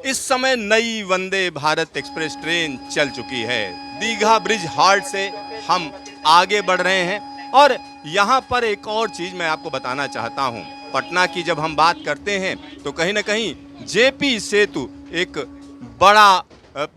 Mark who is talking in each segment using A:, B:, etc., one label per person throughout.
A: इस समय नई वंदे भारत एक्सप्रेस ट्रेन चल चुकी है। दीघा ब्रिज हाल्ट से हम आगे बढ़ रहे हैं और यहाँ पर एक और चीज मैं आपको बताना चाहता हूँ। पटना की जब हम बात करते हैं तो कहीं ना कहीं जेपी सेतु एक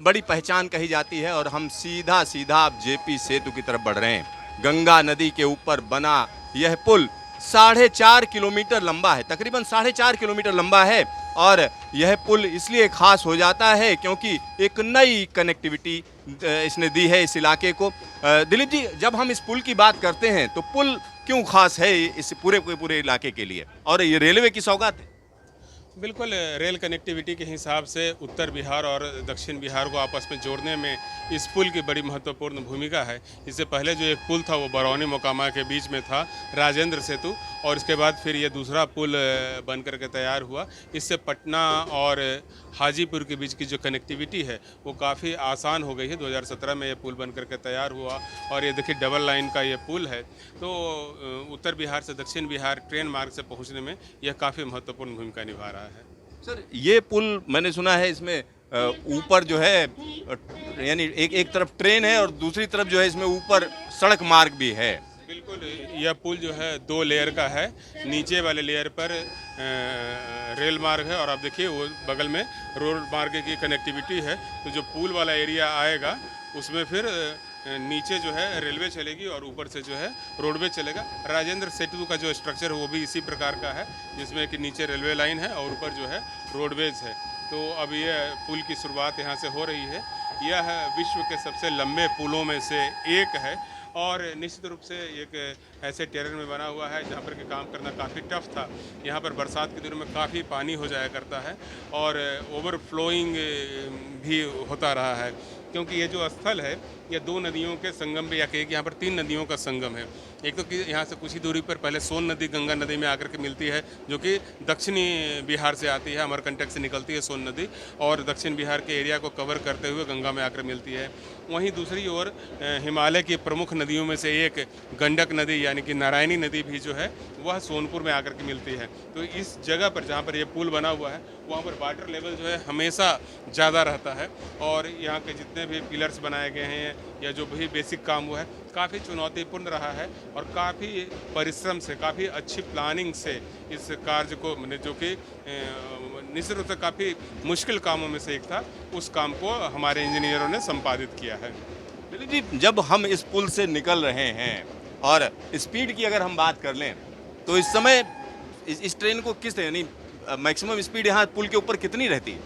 A: बड़ी पहचान कही जाती है और हम सीधा सीधा अब जेपी सेतु की तरफ बढ़ रहे हैं। गंगा नदी के ऊपर बना यह पुल 4.5 किलोमीटर लंबा है, तकरीबन 4.5 किलोमीटर लंबा है और यह पुल इसलिए खास हो जाता है क्योंकि एक नई कनेक्टिविटी इसने दी है इस इलाके को। दिलीप जी, जब हम इस पुल की बात करते हैं तो पुल क्यों खास है इस पूरे इलाके के लिए, और ये रेलवे की सौगात है?
B: बिल्कुल, रेल कनेक्टिविटी के हिसाब से उत्तर बिहार और दक्षिण बिहार को आपस में जोड़ने में इस पुल की बड़ी महत्वपूर्ण भूमिका है। इससे पहले जो एक पुल था वो बरौनी मोकामा के बीच में था, राजेंद्र सेतु, और इसके बाद फिर ये दूसरा पुल बन करके तैयार हुआ। इससे पटना और हाजीपुर के बीच की जो कनेक्टिविटी है वो काफ़ी आसान हो गई है। 2017 में ये पुल बन करके तैयार हुआ और ये देखिए डबल लाइन का ये पुल है। तो उत्तर बिहार से दक्षिण बिहार ट्रेन मार्ग से पहुँचने में यह काफ़ी महत्वपूर्ण भूमिका निभा रहा है।
A: सर, ये पुल मैंने सुना है इसमें ऊपर जो है यानी एक तरफ ट्रेन है और दूसरी तरफ जो है इसमें ऊपर सड़क मार्ग भी है।
B: बिल्कुल, यह पुल जो है 2 लेयर का है। नीचे वाले लेयर पर रेल मार्ग है और आप देखिए वो बगल में रोड मार्ग की कनेक्टिविटी है। तो जो पुल वाला एरिया आएगा उसमें फिर नीचे जो है रेलवे चलेगी और ऊपर से जो है रोडवे चलेगा। राजेंद्र सेतु का जो स्ट्रक्चर है वो भी इसी प्रकार का है, जिसमें कि नीचे रेलवे लाइन है और ऊपर जो है रोडवेज है। तो अब ये पुल की शुरुआत यहाँ से हो रही है। यह विश्व के सबसे लंबे पुलों में से एक है और निश्चित रूप से एक ऐसे टेरेन में बना हुआ है जहाँ पर कि काम करना काफ़ी टफ था। यहाँ पर बरसात के दिनों में काफ़ी पानी हो जाया करता है और ओवरफ्लोइंग भी होता रहा है, क्योंकि ये जो स्थल है ये 2 नदियों के संगम पे, या कहिए कि यहाँ पर 3 नदियों का संगम है। एक तो कि यहाँ से कुछ ही दूरी पर पहले सोन नदी गंगा नदी में आकर के मिलती है, जो कि दक्षिणी बिहार से आती है, अमरकंटक से निकलती है सोन नदी और दक्षिण बिहार के एरिया को कवर करते हुए गंगा में आकर मिलती है। वहीं दूसरी ओर हिमालय की प्रमुख नदियों में से एक गंडक नदी यानी कि नारायणी नदी भी जो है वह सोनपुर में आकर के मिलती है। तो इस जगह पर जहाँ पर यह पुल बना हुआ है वहाँ पर वाटर लेवल जो है हमेशा ज़्यादा रहता है और यहाँ के जितने भी पिलर्स बनाए गए हैं या जो भी बेसिक काम हुआ है काफ़ी चुनौतीपूर्ण रहा है और काफ़ी परिश्रम से, काफ़ी अच्छी प्लानिंग से इस कार्य को, जो कि निश्चित रूप से काफ़ी मुश्किल कामों में से एक था, उस काम को हमारे इंजीनियरों ने संपादित किया है।
A: दिलीप जी, जब हम इस पुल से निकल रहे हैं और स्पीड की अगर हम बात कर लें तो इस समय इस ट्रेन को किस यानी मैक्सिमम स्पीड यहाँ पुल के ऊपर कितनी रहती है?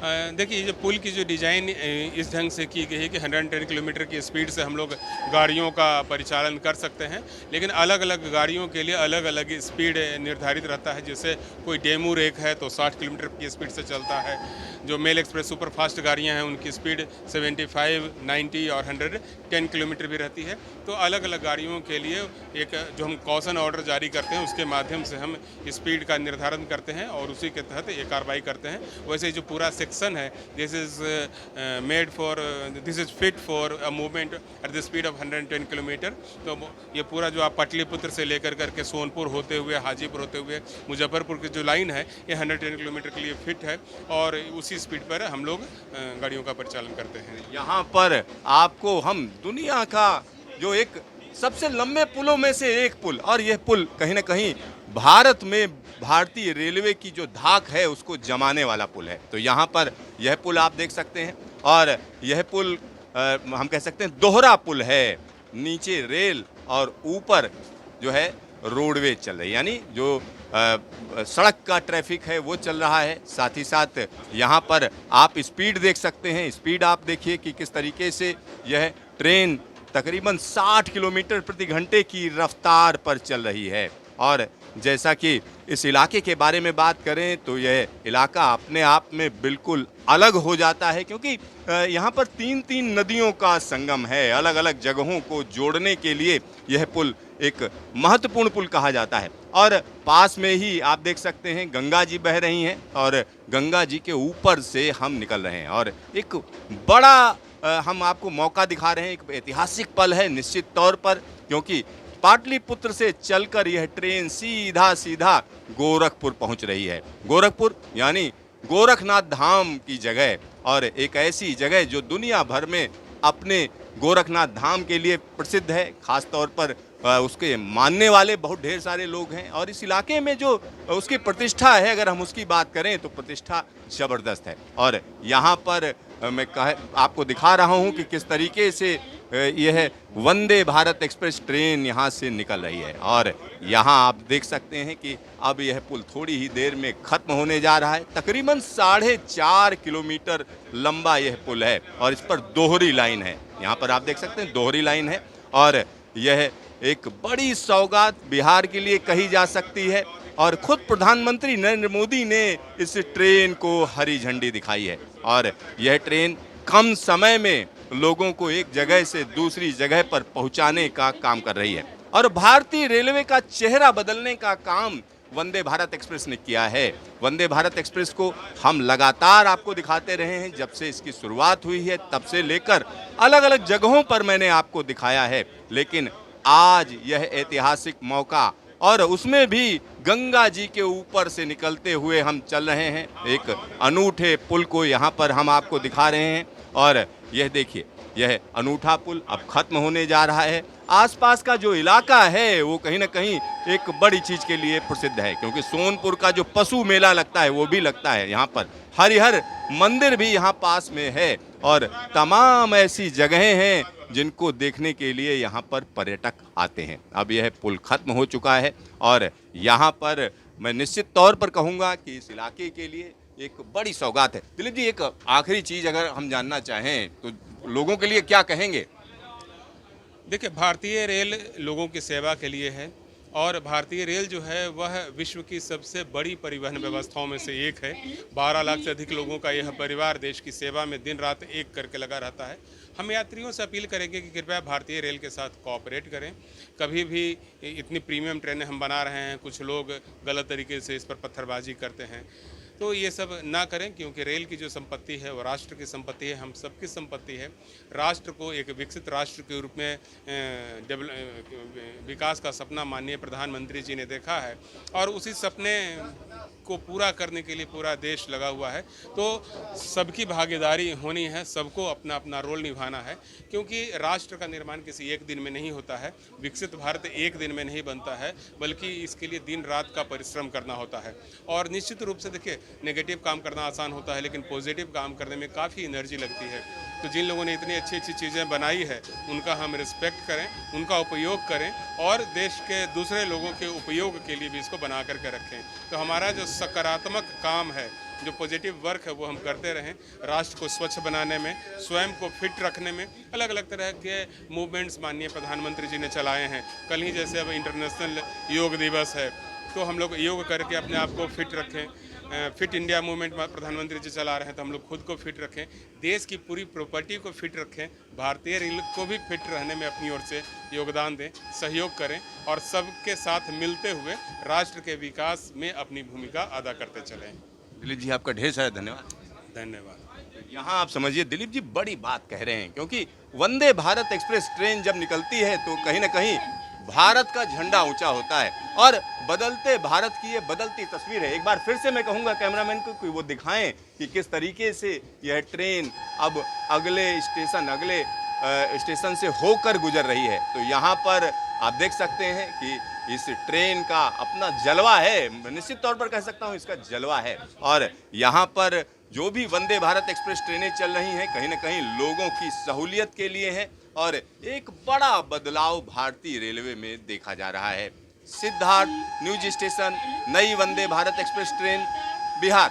B: देखिए, ये जो पुल की जो डिज़ाइन इस ढंग से की गई है कि 110 किलोमीटर की स्पीड से हम लोग गाड़ियों का परिचालन कर सकते हैं, लेकिन अलग अलग गाड़ियों के लिए अलग अलग स्पीड निर्धारित रहता है। जैसे कोई डेमू रेक है तो 60 किलोमीटर की स्पीड से चलता है। जो मेल एक्सप्रेस सुपर फास्ट गाड़ियाँ हैं उनकी स्पीड 75, 90 और 110 किलोमीटर भी रहती है। तो अलग अलग गाड़ियों के लिए एक जो हम कॉशन ऑर्डर जारी करते हैं उसके माध्यम से हम स्पीड का निर्धारण करते हैं और उसी के तहत ये कार्रवाई करते हैं। वैसे जो पूरा सेक्शन है, this is fit for a movement at the speed of 110 kilometre. तो ये पूरा जो आप पाटलिपुत्र से लेकर करके सोनपुर होते हुए, हाजीपुर होते हुए मुजफ्फरपुर की जो लाइन है ये 110 किलोमीटर के लिए फिट है और उसी स्पीड पर हम लोग गाड़ियों का परिचालन करते हैं।
A: यहाँ पर आपको हम दुनिया का जो एक सबसे लंबे पुलों में से एक पुल, और यह पुल कहीं ना कहीं भारत में भारतीय रेलवे की जो धाक है उसको जमाने वाला पुल है। तो यहाँ पर यह पुल आप देख सकते हैं और यह पुल हम कह सकते हैं दोहरा पुल है। नीचे रेल और ऊपर जो है रोडवेज चल रही है, यानी जो सड़क का ट्रैफिक है वो चल रहा है। साथ ही साथ यहाँ पर आप स्पीड देख सकते हैं। स्पीड आप देखिए कि किस तरीके से यह ट्रेन तकरीबन 60 किलोमीटर प्रति घंटे की रफ्तार पर चल रही है। और जैसा कि इस इलाके के बारे में बात करें तो यह इलाका अपने आप में बिल्कुल अलग हो जाता है, क्योंकि यहाँ पर 3 नदियों का संगम है। अलग अलग जगहों को जोड़ने के लिए यह पुल एक महत्वपूर्ण पुल कहा जाता है। और पास में ही आप देख सकते हैं गंगा जी बह रही हैं और गंगा जी के ऊपर से हम निकल रहे हैं और एक बड़ा हम आपको मौका दिखा रहे हैं। एक ऐतिहासिक पल है निश्चित तौर पर, क्योंकि पाटलिपुत्र से चलकर यह ट्रेन सीधा सीधा गोरखपुर पहुंच रही है। गोरखपुर यानी गोरखनाथ धाम की जगह और एक ऐसी जगह जो दुनिया भर में अपने गोरखनाथ धाम के लिए प्रसिद्ध है। खास तौर पर उसके मानने वाले बहुत ढेर सारे लोग हैं और इस इलाके में जो उसकी प्रतिष्ठा है, अगर हम उसकी बात करें तो प्रतिष्ठा ज़बरदस्त है। और यहाँ पर मैं आपको दिखा रहा हूँ कि किस तरीके से यह वंदे भारत एक्सप्रेस ट्रेन यहाँ से निकल रही है और यहाँ आप देख सकते हैं कि अब यह पुल थोड़ी ही देर में ख़त्म होने जा रहा है। तकरीबन 4.5 किलोमीटर लंबा यह पुल है और इस पर दोहरी लाइन है। यहाँ पर आप देख सकते हैं दोहरी लाइन है और यह एक बड़ी सौगात बिहार के लिए कही जा सकती है और खुद प्रधानमंत्री नरेंद्र मोदी ने इस ट्रेन को हरी झंडी दिखाई है और यह ट्रेन कम समय में लोगों को एक जगह से दूसरी जगह पर पहुंचाने का काम कर रही है और भारतीय रेलवे का चेहरा बदलने का काम वंदे भारत एक्सप्रेस ने किया है। वंदे भारत एक्सप्रेस को हम लगातार आपको दिखाते रहे हैं, जब से इसकी शुरुआत हुई है तब से लेकर अलग अलग जगहों पर मैंने आपको दिखाया है, लेकिन आज यह ऐतिहासिक मौका और उसमें भी गंगा जी के ऊपर से निकलते हुए हम चल रहे हैं। एक अनूठे पुल को यहाँ पर हम आपको दिखा रहे हैं और यह देखिए, यह अनूठा पुल अब खत्म होने जा रहा है। आसपास का जो इलाका है वो कहीं ना कहीं एक बड़ी चीज़ के लिए प्रसिद्ध है, क्योंकि सोनपुर का जो पशु मेला लगता है वो भी लगता है यहाँ पर। हरिहर मंदिर भी यहाँ पास में है और तमाम ऐसी जगहें हैं जिनको देखने के लिए यहाँ पर पर्यटक आते हैं। अब यह पुल खत्म हो चुका है और यहाँ पर मैं निश्चित तौर पर कहूँगा कि इस इलाके के लिए एक बड़ी सौगात है। दिलीप जी, एक आखिरी चीज़ अगर हम जानना चाहें तो लोगों के लिए क्या कहेंगे?
B: देखिए, भारतीय रेल लोगों की सेवा के लिए है और भारतीय रेल जो है वह विश्व की सबसे बड़ी परिवहन व्यवस्थाओं में से एक है। 12 लाख से अधिक लोगों का यह परिवार देश की सेवा में दिन रात एक करके लगा रहता है। हम यात्रियों से अपील करेंगे कि कृपया भारतीय रेल के साथ कोऑपरेट करें। कभी भी इतनी प्रीमियम ट्रेनें हम बना रहे हैं, कुछ लोग गलत तरीके से इस पर पत्थरबाजी करते हैं, तो ये सब ना करें, क्योंकि रेल की जो संपत्ति है वो राष्ट्र की संपत्ति है, हम सबकी संपत्ति है। राष्ट्र को एक विकसित राष्ट्र के रूप में विकास का सपना माननीय प्रधानमंत्री जी ने देखा है और उसी सपने को पूरा करने के लिए पूरा देश लगा हुआ है। तो सबकी भागीदारी होनी है, सबको अपना अपना रोल निभाना है, क्योंकि राष्ट्र का निर्माण किसी एक दिन में नहीं होता है, विकसित भारत एक दिन में नहीं बनता है, बल्कि इसके लिए दिन रात का परिश्रम करना होता है। और निश्चित रूप से देखिए, नेगेटिव काम करना आसान होता है, लेकिन पॉजिटिव काम करने में काफ़ी एनर्जी लगती है। तो जिन लोगों ने इतनी अच्छी अच्छी चीज़ें बनाई है उनका हम रिस्पेक्ट करें, उनका उपयोग करें और देश के दूसरे लोगों के उपयोग के लिए भी इसको बना करके रखें। तो हमारा जो सकारात्मक काम है, जो पॉजिटिव वर्क है, वो हम करते रहें। राष्ट्र को स्वच्छ बनाने में, स्वयं को फिट रखने में अलग अलग तरह के मूवमेंट्स माननीय प्रधानमंत्री जी ने चलाए हैं। कल ही जैसे अब इंटरनेशनल योग दिवस है, तो हम लोग योग करके अपने आप को फिट रखें। फिट इंडिया मूवमेंट प्रधानमंत्री जी चला रहे हैं, तो हम लोग खुद को फिट रखें, देश की पूरी प्रॉपर्टी को फिट रखें, भारतीय रेल को भी फिट रहने में अपनी ओर से योगदान दें, सहयोग करें और सबके साथ मिलते हुए राष्ट्र के विकास में अपनी भूमिका अदा करते चलें।
A: दिलीप जी, आपका ढेर सारा धन्यवाद।
B: धन्यवाद।
A: यहाँ आप समझिए, दिलीप जी बड़ी बात कह रहे हैं, क्योंकि वंदे भारत एक्सप्रेस ट्रेन जब निकलती है तो कहीं ना कहीं भारत का झंडा ऊंचा होता है और बदलते भारत की ये बदलती तस्वीर है। एक बार फिर से मैं कहूँगा कैमरामैन को कि वो दिखाएं कि किस तरीके से यह ट्रेन अब अगले स्टेशन से होकर गुजर रही है। तो यहाँ पर आप देख सकते हैं कि इस ट्रेन का अपना जलवा है, निश्चित तौर पर कह सकता हूँ इसका जलवा है। और यहाँ पर जो भी वंदे भारत एक्सप्रेस ट्रेनें चल रही हैं, कहीं ना कहीं लोगों की सहूलियत के लिए है और एक बड़ा बदलाव भारतीय रेलवे में देखा जा रहा है। सिद्धार्थ, न्यूज स्टेशन, नई वंदे भारत एक्सप्रेस ट्रेन, बिहार।